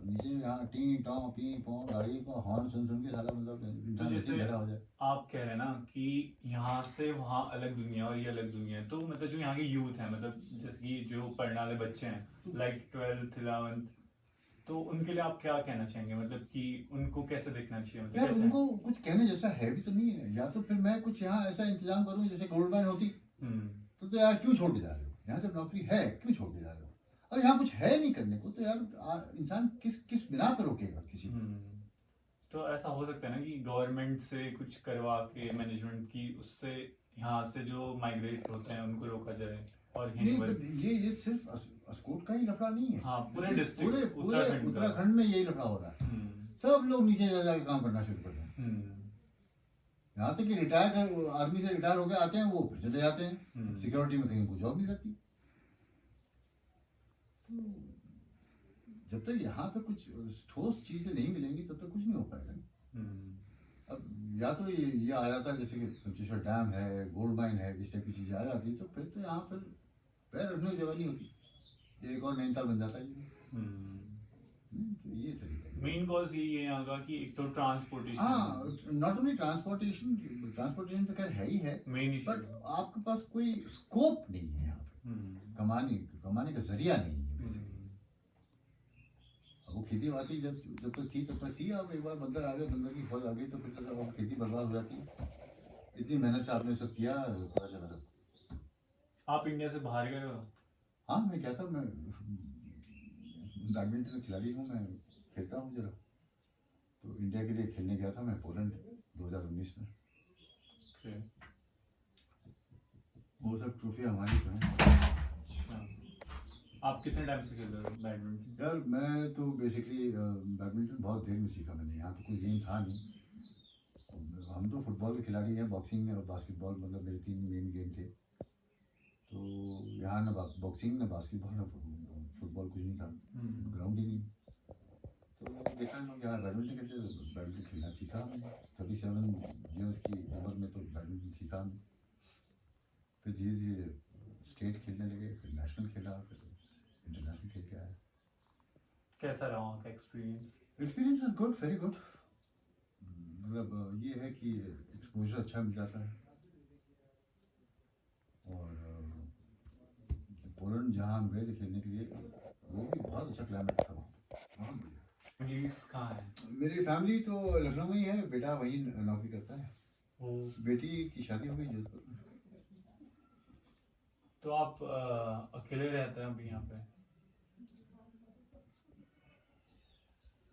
नीचे यहाँ टी टॉ पी पॉ गाड़ी का हॉर्न सुन के सारा मतलब तो जैसे इंसान हो जाए। आप कह रहे हैं ना कि यहाँ से वहाँ अलग दुनिया और ये अलग दुनिया है, तो मतलब जो यहाँ के यूथ है, मतलब जैसे कि जो पढ़ने वाले बच्चे हैं लाइक 12th 11th, तो उनके लिए आप क्या कहना चाहेंगे? मतलब कि उनको कैसे देखना चाहिए? मतलब यार कैसे? उनको कुछ कहने जैसा है भी तो नहीं है। या तो फिर मैं कुछ यहाँ ऐसा इंतजाम करूँ जैसे गोल्ड माइन होती, तो यार क्यों छोड़ के जा रहे हो? यहाँ जब नौकरी है क्यों छोड़ के जा रहे हो? और यहाँ कुछ है नहीं करने को, तो यार इंसान किस बिना पर रोकेगा किसी को? तो ऐसा हो सकता है ना कि गवर्नमेंट से कुछ करवा के, मैनेजमेंट की, उससे यहाँ से जो माइग्रेट होते हैं उनको रोका जाए। और नहीं, ये सिर्फ अस्कोट का ही लफड़ा नहीं है। हाँ, पूरे डिस्ट्रिक्ट पूरे उत्तराखंड में यही लफड़ा हो रहा है। सब लोग नीचे जा जाकर काम करना शुरू कर रहे हैं। यहाँ तक कि रिटायर आर्मी से रिटायर होकर आते हैं, वो फिर चले जाते हैं सिक्योरिटी में, कहीं उनको जॉब मिल जाती है। जब तक यहाँ पे कुछ ठोस चीजें नहीं मिलेंगी तब तक कुछ नहीं हो पाएगा। अब या तो ये आ जाता है जैसे कि पंचेश्वर डैम है, गोल्ड माइन है, इस टाइप की चीजें आ जाती, तो फिर तो यहाँ पर पैर रखने की जगह नहीं होती, ये एक और नैनीताल बन जाता है। तो ये तरीका है। मेन कॉज ये है यहाँ का कि एक तो ट्रांसपोर्टेशन। हाँ, नॉट ओनली ट्रांसपोर्टेशन तो खैर है ही है, मेन इशू, बट आपके पास कोई स्कोप नहीं है यहाँ पे। कमाने का जरिया नहीं है। वो खेती बाती जब तक थी तब तक थी। अब एक बार बंदर आ गया, बंदर की फौज आ गई, तो फिर तो अब खेती बर्बाद हो जाती है। इतनी मेहनत से आपने सब किया, पता चला सब। आप इंडिया से बाहर गए हो? हाँ, मैं क्या था, मैं बैडमिंटन खिलाड़ी हूँ, मैं खेलता हूँ जरा। तो इंडिया के लिए खेलने गया था मैं पोलैंड 2019 में। वो सब ट्रॉफी हमारी तो है। आप कितने टाइम से खेल रहे हो बैडमिंटन? यार मैं तो बेसिकली बैडमिंटन बहुत देर में सीखा मैंने। यहाँ पे कोई गेम था नहीं। हम तो फुटबॉल के खिलाड़ी हैं, बॉक्सिंग और बास्केटबॉल, मतलब मेरे 3 मेन गेम थे। तो यहाँ ना बॉक्सिंग, ना बास्केटबॉल, ना फुटबॉल, कुछ नहीं था, ग्राउंड ही नहीं। तो देखा हम लोग यहाँ बैडमिंटन खेलते, बैडमिंटन खेलना सीखा हमने। 37 ईयर्स की उम्र में तो बैडमिंटन सीखा हमने। फिर धीरे धीरे स्टेट खेलने लगे, फिर नेशनल खेला, फिर इंटरनेशनल खेल के आया। कैसा रहा वहाँ का experience? Experience is good, very good. मतलब ये है कि एक्सपोजर अच्छा मिल जाता है, और पोलैंड जहाँ हम गए थे खेलने के लिए, वो भी बहुत अच्छा क्लाइमेट था वहाँ, बहुत बढ़िया। फैमिलीज कहाँ है? मेरी फैमिली तो लखनऊ में ही है, बेटा वहीं नौकरी करता है, वो बेटी की शादी हो गई जोधपुर में। तो आप अकेले रहते हैं अभी यहाँ पे?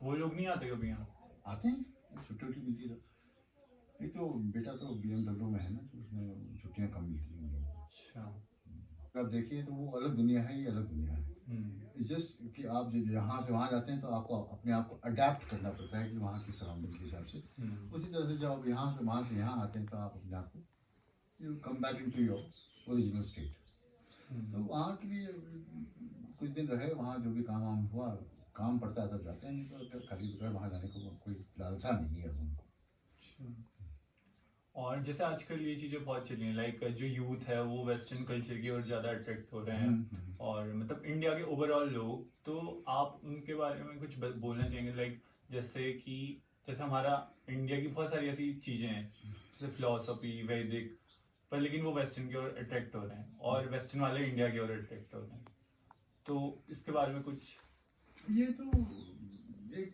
वो लोग नहीं आते कभी यहाँ? आते हैं, छुट्टी वुट्टी मिलती है तो। एक तो बेटा तो BMW में है ना, तो उसमें छुट्टियाँ कम मिलती हैं उनको। अच्छा। आप देखिए तो वो अलग दुनिया है, ये अलग दुनिया है। इट्स जस्ट कि आप जब यहाँ से वहाँ जाते हैं तो आपको अपने आप को अडेप्ट करना पड़ता है कि वहाँ की सराउंडिंग के हिसाब से। उसी तरह से जब आप यहाँ से वहाँ आते हैं तो आप अपने आप को you come back into your original state. तो वहाँ के लिए कुछ दिन रहे, वहाँ जो भी काम वाम हुआ, काम पड़ता है तब जाते हैं, नहीं तो अगर खाली बगैर वहाँ जाने को कोई लालसा नहीं है अब उनको। और जैसे आजकल ये चीज़ें बहुत चली हैं, लाइक जो यूथ है वो वेस्टर्न कल्चर की ओर ज़्यादा अट्रैक्ट हो रहे हैं, और मतलब इंडिया के ओवरऑल लोग, तो आप उनके बारे में कुछ बोलना चाहेंगे? लाइक जैसे हमारा इंडिया की बहुत सारी ऐसी चीज़ें हैं, जैसे फिलोसफी, वैदिक, पर लेकिन वो वेस्टर्न की ओर अट्रैक्ट हो रहे हैं, और वेस्टर्न वाले इंडिया की ओर अट्रैक्ट हो रहे हैं, तो इसके बारे में कुछ? ये तो एक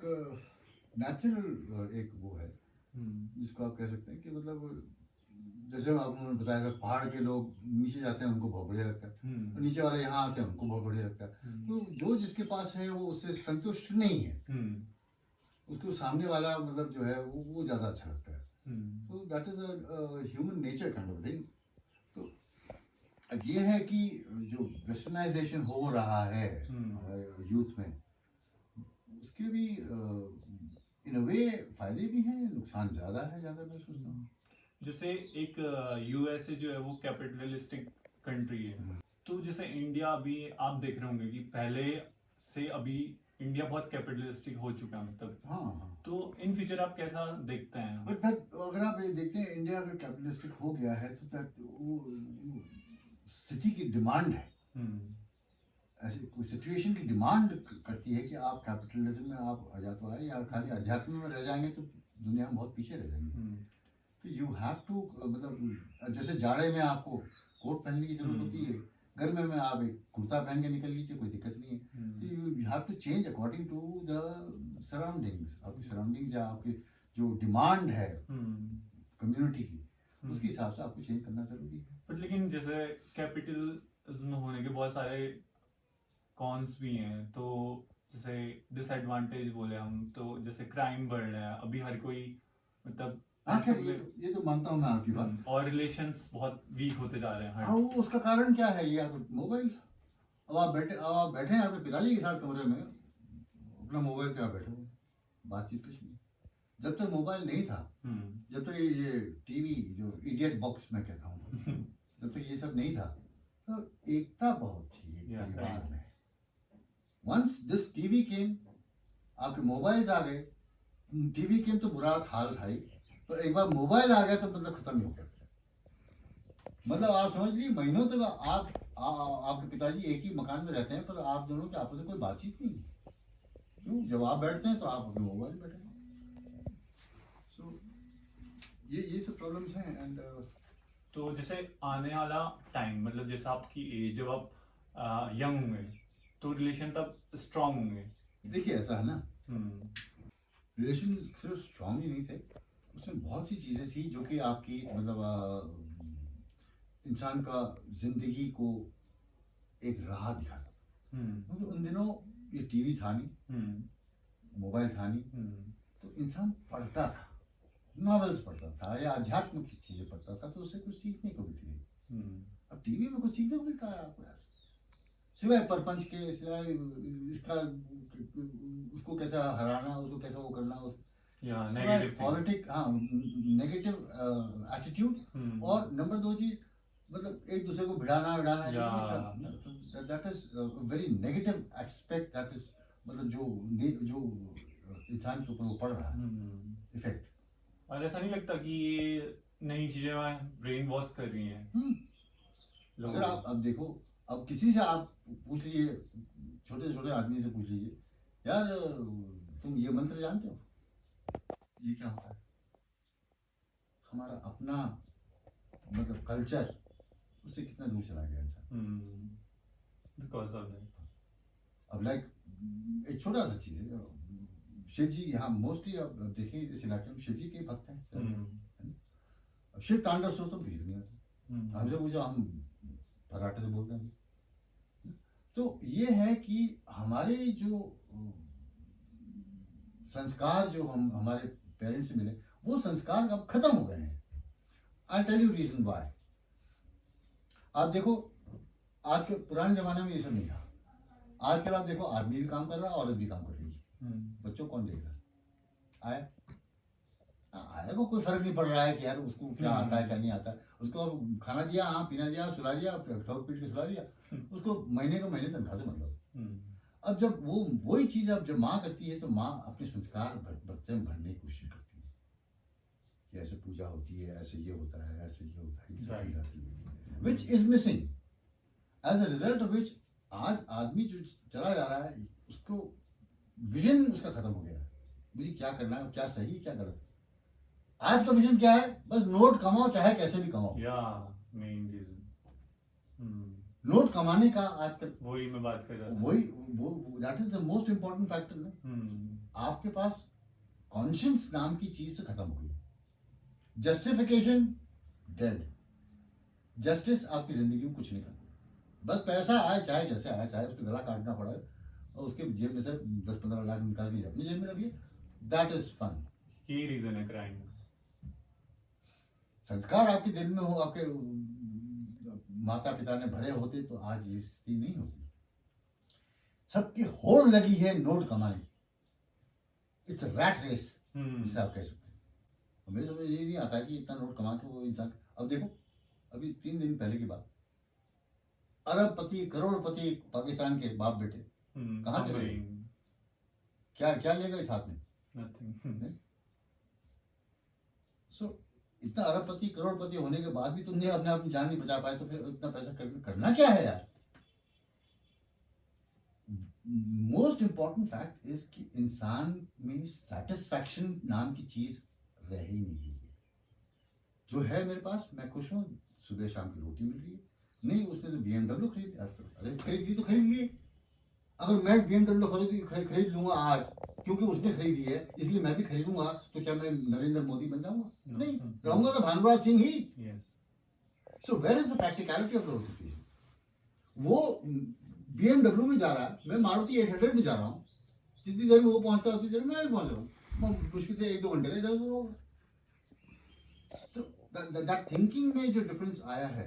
नेचुरल एक वो है जिसको आप कह सकते हैं कि मतलब जैसे आपने बताया था, पहाड़ के लोग नीचे जाते हैं उनको बहुत बढ़िया लगता है, और नीचे वाले यहाँ आते हैं उनको बहुत बढ़िया लगता है। तो जो जिसके पास है वो उससे संतुष्ट नहीं है, उसको सामने वाला मतलब जो है वो ज़्यादा अच्छा लगता है। तो that is a human nature kind of thing. तो अब ये है कि जो वेस्टर्नाइजेशन हो रहा है यूथ में, उसके भी इन अ वे फायदे भी हैं, नुकसान ज़्यादा है, ज़्यादा मैं सोचता हूँ। जैसे एक यूएसए जो है वो कैपिटलिस्टिक कंट्री है, तो जैसे इंडिया अभी आप देख रहे होंगे कि पहले से अभी इंडिया बहुत कैपिटलिस्टिक हो चुका है, मतलब। हाँ। तो इन फ्यूचर आप कैसा देखते हैं? बट अगर आप ये देखते हैं, इंडिया अगर कैपिटलिस्टिक हो गया है तो वो स्थिति की डिमांड है, ऐसी कोई सिचुएशन की डिमांड करती है कि आप कैपिटलिज्म में आप आ जाते हैं, या खाली अध्यात्म में रह जाएंगे तो दुनिया में बहुत पीछे रह जाएंगे। तो यू हैव टू, मतलब जैसे जाड़े में आपको कोट पहनने की जरूरत होती है, गर्मी में आप एक कुर्ता पहन के निकल लीजिए, कोई दिक्कत नहीं है। तो you have to change according to the surroundings, आपकी सराउंडिंग्स या आपकी जो डिमांड है कम्युनिटी की, उसके हिसाब से आपको चेंज करना जरूरी है। बट लेकिन जैसे कैपिटलिज्म होने के बहुत सारे कॉन्स भी हैं, तो जैसे डिसएडवांटेज बोले हम, तो जैसे क्राइम बढ़ रहा है अभी, हर कोई मतलब। अच्छा, ये तो मानता हूँ मैं आपकी बात। और रिलेशंस बहुत वीक होते जा रहे हैं। हाँ, वो उसका कारण क्या है? ये आप मोबाइल, अब आप बैठे हैं अपने पिताजी के साथ कमरे में, अपना मोबाइल पे आप बैठे हो, बातचीत कुछ नहीं। जब तक मोबाइल नहीं था, जब तक ये टीवी जो इडियट बॉक्स में कहता हूँ, जब तक ये सब नहीं था, तो एकता बहुत थी एक परिवार में। वंस दिस टीवी केम, आपके मोबाइल्स आ गए, टीवी केम तो बुरा हाल था ही, तो एक बार मोबाइल आ गया तो मतलब खत्म ही हो गया। मतलब आप समझ लीजिए, महीनों तक आपके पिताजी एक ही मकान में रहते हैं, पर आप दोनों के आपस में कोई बातचीत नहीं है। क्यों? जब आप बैठते हैं तो आप अपने मोबाइल में बैठे हैं। सो ये सब प्रॉब्लम्स हैं। एंड तो जैसे आने वाला टाइम, मतलब जैसे आपकी एज, जब आप यंग होंगे तो रिलेशन तब स्ट्रांग होंगे। देखिए ऐसा है ना, रिलेशन सिर्फ स्ट्रांग ही नहीं थे, उसमें बहुत सी चीज़ें थी जो कि आपकी मतलब इंसान का जिंदगी को एक राह दिखाता। क्योंकि उन दिनों ये टीवी था नहीं, मोबाइल था नहीं, तो इंसान पढ़ता था, नॉवेल्स पढ़ता था या अध्यात्म की चीज़ें पढ़ता था, तो उससे कुछ सीखने को मिलती थी। अब टीवी में कुछ सीखने को मिलता है आपको यार, सिवाय परपंच के, सिवाय इसका उसको कैसा हराना, उसको कैसा वो करना, पॉलिटिक, हाँ, नेगेटिव एटीट्यूड। और नंबर 2 चीज, मतलब एक दूसरे को भिड़ाना, that is very negative aspect, that is मतलब जो इंसान के ऊपर वो पड़ रहा है इफेक्ट। और ऐसा नहीं लगता कि ये नई चीजें ब्रेन वॉश कर रही हैं? अगर आप अब देखो, अब किसी से आप पूछ लीजिए, छोटे छोटे आदमी से पूछ लीजिए, यार तुम ये मंत्र जानते हो, ये क्या होता है? हमारा अपना मतलब कल्चर उससे कितना दूर चला गया इंसान। Because of that. अब लाइक एक छोटा सा चीज है, शिव जी यहाँ मोस्टली अब देखिए इस इलाके में शिव जी के भक्त हैं। अब शिव तांडव सो तो भीड़ नहीं आता, हमसे पूछो हम फराटे से बोलते हैं। तो ये है कि हमारे जो संस्कार जो हम हमारे पेरेंट्स से मिले, वो संस्कार अब खत्म हो गए हैं। I tell you reason why. आप देखो, आज के पुराने जमाने में ये सब नहीं था। आजकल आप देखो, आदमी भी काम कर रहा है, औरत भी काम कर रही है। बच्चों कौन देख रहा है? आया को कोई फर्क नहीं पड़ रहा है कि यार उसको क्या आता है क्या नहीं आता है। उसको खाना दिया, हाँ पीना दिया, सुला दिया, ठोक पीट के सुला दिया, उसको महीने को महीने तनख्वाह से मतलब। अब जब वही चीज अब जब माँ करती है, तो माँ अपने संस्कार बच्चे में भरने की कोशिश करती है कि ऐसे पूजा होती है, ऐसे ये होता है, ऐसे ये होता है, ये सब जाती है, which is missing. As a result of which आज आदमी जो चला जा रहा है, उसको विजन उसका खत्म हो गया है। मुझे क्या करना है, क्या सही क्या गलत। आज का विजन क्या है? बस नोट कमाओ, चाहे कैसे भी कमाओ। मेन रीजन नोट कमाने का आजकल, वही मैं बात कर रहा था, वही वो that is the most important factor ना। आपके पास कॉन्शियंस नाम की चीज से खत्म हो गई। Justification dead. जस्टिस आपकी जिंदगी में कुछ नहीं करता। बस पैसा आए चाहे जैसे आए, चाहे उसको गला काटना पड़े और उसके जेब में से 10-15 लाख निकाल के अपनी जेब में रख लिए, दैट इज फन। यही रीजन है क्राइम। संस्कार आपके दिल में हो, आपके माता पिता ने भरे होते, तो आज ये स्थिति नहीं होती। सबकी होड़ लगी है नोट कमाने की। इट्स रैट रेस जिसे आप कह सकते हैं। मेरे समझ ये नहीं आता कि इतना नोट कमा के वो इंसान, अब देखो अभी 3 दिन पहले की बात, अरबपति करोड़पति पाकिस्तान के बाप बेटे कहाँ चले गए? क्या क्या ले गए साथ में? नथिंग। सो इतना अरबपति करोड़पति होने के बाद भी तुमने अपनी जान नहीं बचा पाए, तो फिर इतना पैसा करना क्या है यार? मोस्ट इंपॉर्टेंट फैक्ट इज कि इंसान में सेटिस्फैक्शन नाम की चीज रह ही नहीं है। जो है मेरे पास, मैं खुश हूँ, सुबह शाम की रोटी मिल रही है। नहीं, उसने तो BMW खरीद लिया, अरे खरीद ली तो खरीद ली। अगर मैं BMW खरीद लूंगा आज क्योंकि उसने खरीदी है, इसलिए मैं भी खरीदूंगा, तो क्या मैं नरेंद्र मोदी बन जाऊंगा? नहीं, रहूंगा तो भानुराज सिंह ही। So where is the practicality of the situation? वो BMW में जा रहा है, मैं मारुति 800 में जा रहा हूँ। जितनी देर में वो पहुंचता है उतनी देर में मैं भी पहुंच रहा हूँ। मुश्किल से 1-2 घंटे का इधर होगा। तो दैट थिंकिंग में जो डिफरेंस आया है,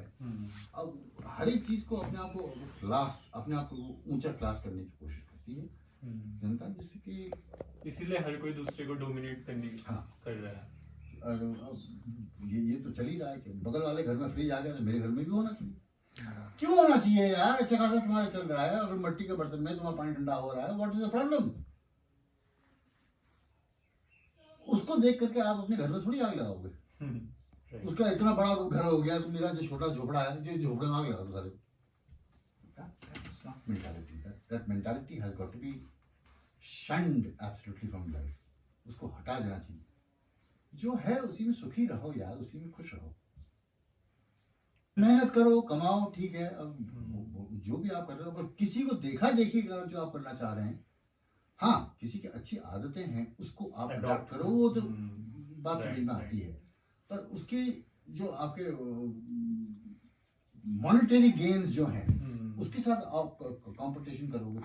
अब हर एक चीज को अपने आप को क्लास, अपने आप को ऊंचा क्लास करने की कोशिश करती है जनता, जिससे कि इसीलिए हर कोई दूसरे को डोमिनेट करने की कर रहा है। ये तो चल ही रहा है कि बगल वाले घर में फ्रिज आ गया तो मेरे घर में भी होना चाहिए। क्यों होना चाहिए यार? अच्छा खासा तुम्हारा चल रहा है, अगर मिट्टी के बर्तन में तुम्हारा पानी ठंडा हो रहा है, व्हाट इज द प्रॉब्लम? उसको देख करके आप अपने घर में थोड़ी आग लगाओगे। उसका इतना बड़ा घर हो गया, तो मेरा जो छोटा झोपड़ा है, जो झोपड़े में आग लगा दो सारे। That mentality has got to be shunned absolutely from life. उसको हटा देना चाहिए। जो है उसी में सुखी रहो यार, उसी में खुश रहो। मेहनत करो, कमाओ, ठीक है, अब जो भी आप कर रहे हो, पर किसी को देखा देखी कर जो आप करना चाह रहे हैं, हाँ किसी की अच्छी आदतें हैं उसको आप अडॉप्ट करो, वो तो बात समझ में आती है। पर उसके जो आपके मॉनेटरी गेन्स जो हैं, उसके साथ आप कंपटीशन करोगे,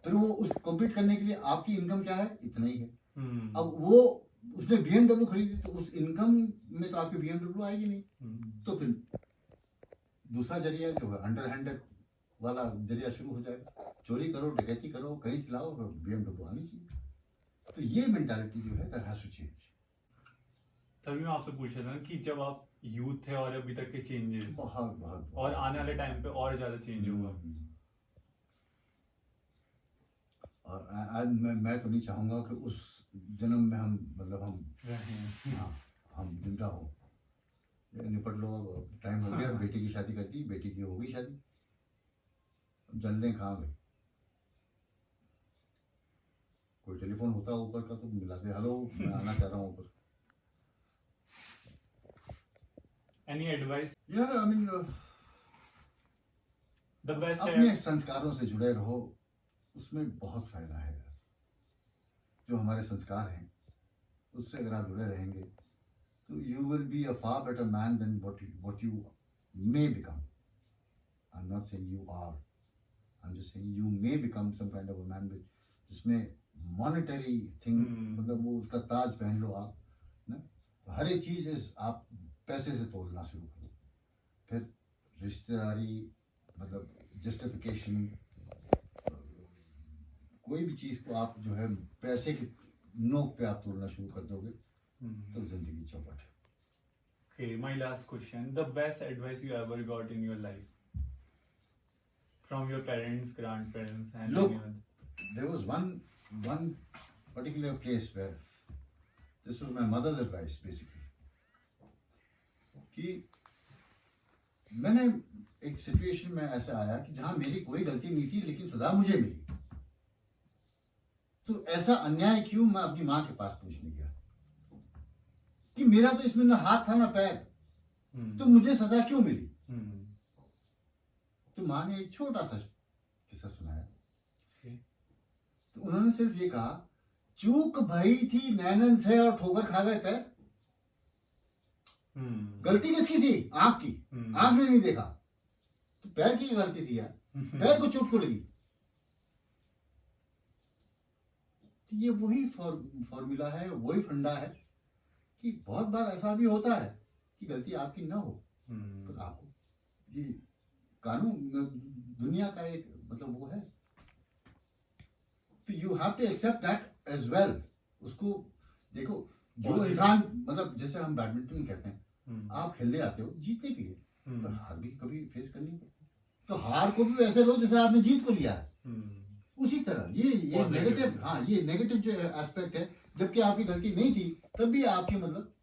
फिर वो उस कॉम्पीट करने के लिए आपकी इनकम क्या है? इतना ही है। अब वो उसने BMW खरीदी, तो उस इनकम में तो आपकी BMW आएगी नहीं। तो फिर दूसरा जरिया जो है अंडरहैंड वाला जरिया शुरू हो जाएगा। चोरी करो, डकैती करो, कहीं से लाओ, BMW आनी चाहिए। तो ये मेंटालिटी जो है दैट हैज टू चेंज। तभी मैं आपसे पूछ रहा था कि जब आप यूथ थे और अभी तक के चेंजेस, बहुत और आने वाले टाइम पे और ज्यादा चेंज होगा। और आज मैं तो नहीं चाहूंगा कि उस जन्म में हम मतलब हम जिंदा हो। निपट लो, टाइम हो गया, बेटी की शादी कर दी, बेटी की हो गई शादी, अब जलने कहाँ गए। कोई टेलीफोन होता ऊपर का तो मिलाते, हेलो मैं आना चाह रहा हूँ ऊपर। Any advice? यार आई मीन द बेस्ट अपने संस्कारों से जुड़े रहो, उसमें बहुत फायदा है यार। जो हमारे संस्कार हैं उससे अगर आप जुड़े रहेंगे तो you will be a far better man than what you may become. I'm not saying you are, I'm just saying you may become some kind of a man with जिसमें मॉनेटरी थिंग मतलब वो उसका ताज पहन लो आप ना, तो हर एक चीज इस आप पैसे से तोलना शुरू करो, फिर रिश्तेदारी मतलब जस्टिफिकेशन, कोई भी चीज को आप जो है पैसे की नोक पे आप तोड़ना शुरू कर दोगे तो जिंदगी चौपट है। Okay, my last question. The best advice you ever got in your life from your parents, grandparents, and Look, anyone? there was one particular place where this was my mother's advice basically, कि मैंने एक situation में ऐसा आया कि जहां मेरी कोई गलती नहीं थी लेकिन सजा मुझे मिली, तो ऐसा अन्याय क्यों, मैं अपनी माँ के पास पूछने गया कि मेरा तो इसमें ना हाथ था ना पैर, तो मुझे सजा क्यों मिली। तो माँ ने एक छोटा सा किस्सा सुनाया, तो उन्होंने सिर्फ ये कहा चूक भई थी नैनन से और ठोकर खा गए पैर। गलती किसकी थी? आंख की, आंख ने नहीं देखा, तो पैर की गलती थी यार, पैर को चोट को लगी। तो ये वही फॉर्मूला है, वही फंडा है कि बहुत बार ऐसा भी होता है कि गलती आपकी ना हो, तो आपको ये कानून दुनिया का एक मतलब वो है, तो you have to accept that as well. उसको देखो, जो इंसान मतलब जैसे हम बैडमिंटन कहते हैं, आप खेलने आते हो जीतने के लिए, पर हार भी कभी फेस करनी पड़ती, तो हार को भी वैसे लो जैसे आपने जीत को लिया है। उसी तरह ये नेगेटिव, हाँ ये नेगेटिव जो एस्पेक्ट है, जबकि आपकी गलती नहीं थी तब भी आपकी मतलब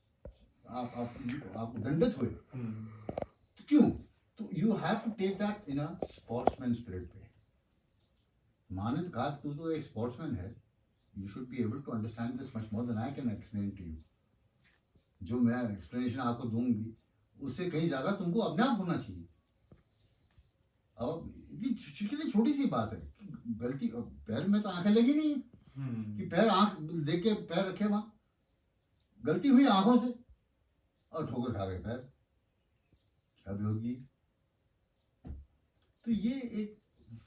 आप दंडित हुए, तो क्यों? तो you have to take that in a sportsman spirit पे। मानव का तू तो एक स्पोर्ट्समैन है, you should be able to understand this much more than I can explain to you. जो मैं एक्सप्लेनेशन आपको दूंगी उससे कहीं ज्यादा तुमको अपने आप होना चाहिए। अब कितनी छोटी सी बात है, गलती पैर में तो आंखें लगी नहीं है कि पैर आंख देख के पैर रखे वहां, गलती हुई आंखों से और ठोकर खा गए पैर, क्या भी होगी। तो ये एक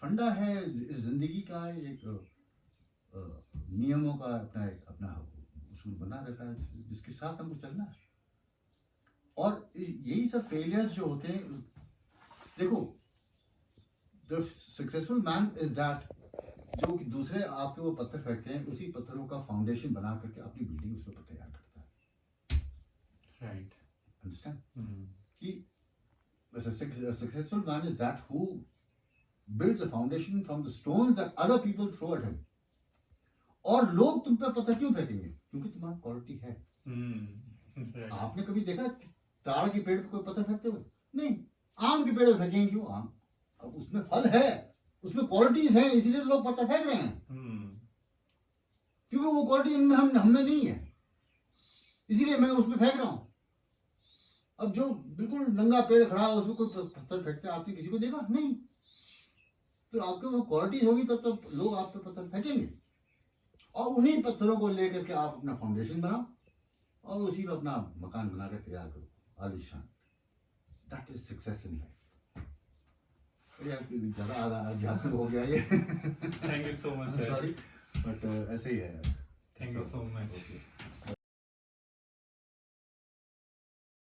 फंडा है जिंदगी का, एक नियमों का अपना उसूल बना रहता है जिसके साथ हमको चलना है। और यही सब फेलियर्स जो होते हैं, देखो the successful man is that जो कि दूसरे आपके वो पत्थर फेंकते हैं, उसी पत्थरों का फाउंडेशन बना करके अपनी बिल्डिंग उसमें तैयार करता है। राइट, अंडरस्टैंड कि successful man is that who builds a foundation from the stones that other people throw at him. और लोग तुम पे पत्थर क्यों फेंकेंगे? क्योंकि तुम्हारी क्वालिटी है। आपने कभी देखा ताड़ के पेड़ पे कोई पत्थर फेंकते हुए? नहीं। आम के पेड़ पे फेंकेंगे क्यों? आम अब उसमें फल है, उसमें क्वालिटीज हैं, इसलिए लोग पत्थर फेंक रहे हैं, क्योंकि वो क्वालिटी हमने नहीं है, इसीलिए मैं उसमें फेंक रहा हूं। अब जो बिल्कुल नंगा पेड़ खड़ा है उसमें कोई पत्थर फेंकते आपने किसी को देखा? नहीं। तो आपके वो क्वालिटी होगी तब तो लोग आप पे पत्थर फेंकेंगे, और उन्हीं पत्थरों को लेकर के आप अपना फाउंडेशन बनाओ और उसी पे अपना मकान बनाकर तैयार करो आलीशान। That is success in life. यार ज्यादा आध्यात्मिक हो गया ये। Thank you so much, sorry, but ऐसे ही है। Thank you so much.